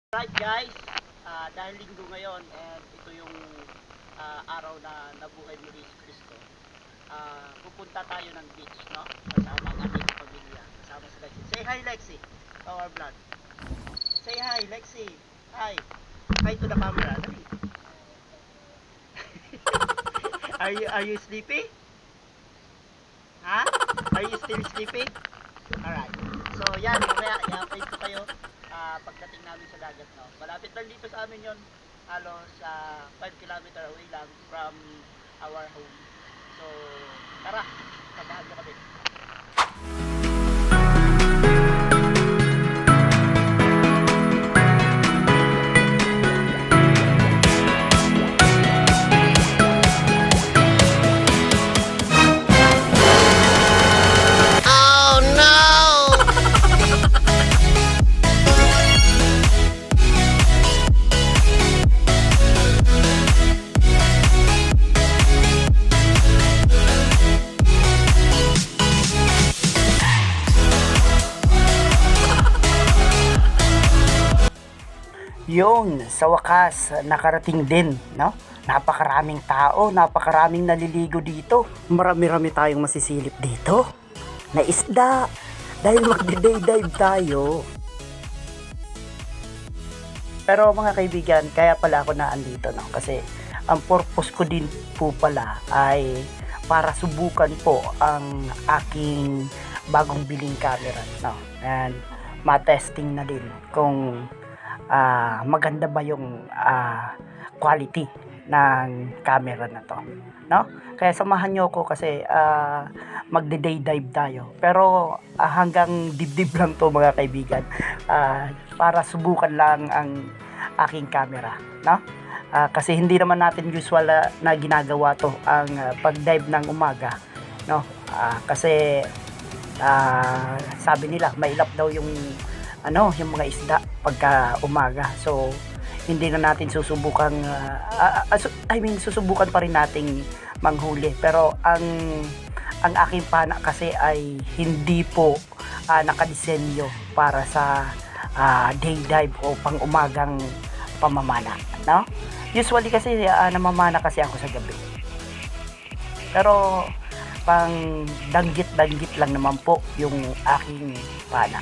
Right guys, dahil linggo ngayon and ito yung araw na nabuhay muli si Kristo, pupunta tayo ng beach, no? Kasama ang ating pamilya, kasama si Lexi. Say hi Lexi, to our vlog. Say hi Lexi, hi. Hi to the camera, dali. Are you sleepy? Ha? Are you still sleepy? Alright. So yan, mamaya i-update ko kayo pagdating namin sa dagat. No? Malapit lang dito sa amin yon, halos 5 kilometer away lang from our home. So tara, samahan nyo kami. Yun, sa wakas, nakarating din, no? Napakaraming tao, napakaraming naliligo dito. Marami-rami tayong masisilip dito na isda dahil magdi-day dive tayo. Pero mga kaibigan, kaya pala ako naandito, no? Kasi ang purpose ko din po pala ay para subukan po ang aking bagong biling camera, no? And ma-testing na din kung maganda ba yung quality ng camera na to, no? Kaya samahan nyo ako kasi magde-day dive tayo. Pero hanggang dibdib lang to mga kaibigan, para subukan lang ang aking camera, no? Kasi hindi naman natin usual na ginagawa to ang pag-dive ng umaga, no? Kasi sabi nila mailap daw yung yung mga isda pagka umaga. So hindi na natin susubukan susubukan pa rin nating manghuli. Pero ang aking pana kasi ay hindi po nakadisenyo para sa day dive o pang umagang pamamana, no? Usually kasi namamana kasi ako sa gabi. Pero pang danggit lang naman po yung aking pana.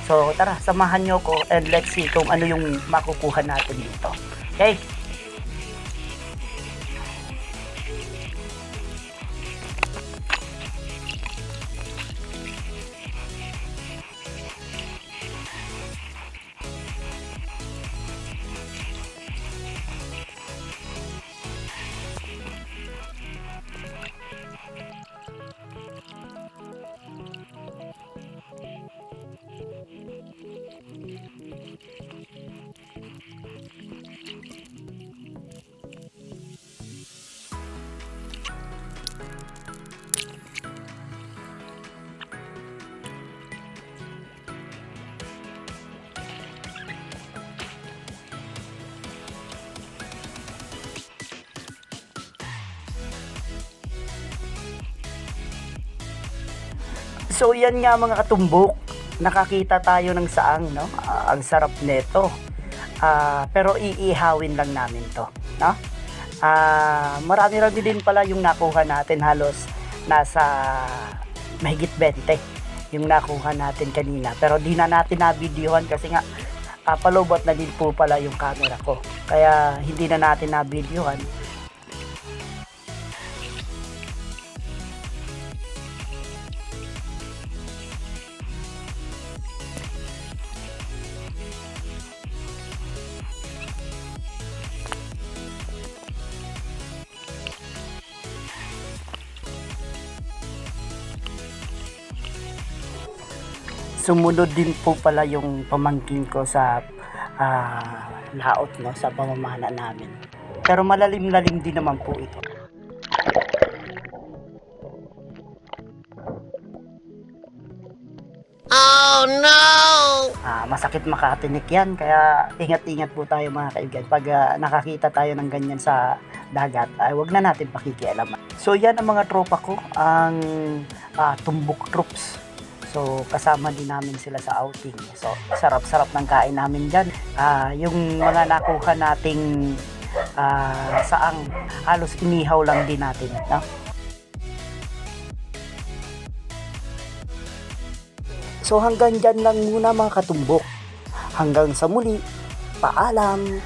So tara, samahan nyo ko and let's see kung ano yung makukuha natin dito. Okay? So yan nga mga katumbok, nakakita tayo ng saang, no? Ang sarap nito. Pero iihawin lang namin to, no? Marami din pala yung nakuha natin, halos nasa mahigit 20 yung nakuha natin kanina. Pero di na natin nabidyohan kasi nga palobot na din po pala yung camera ko. Kaya hindi na natin nabidyohan. Sumunod din po pala yung pamangkin ko sa laot, no, sa pamamana namin. Pero malalim-lalim din naman po ito. Oh no! Masakit makatinik yan, kaya ingat-ingat po tayo mga kaibigan. Pag nakakita tayo ng ganyan sa dagat, ay wag na natin pakikialaman. So yan ang mga tropa ko, ang tumbok troops. So kasama din namin sila sa outing. So sarap-sarap ng kain namin dyan. Yung mga nakuha nating saang halos inihaw lang din natin. No? So hanggang dyan lang muna mga katumbok. Hanggang sa muli, paalam!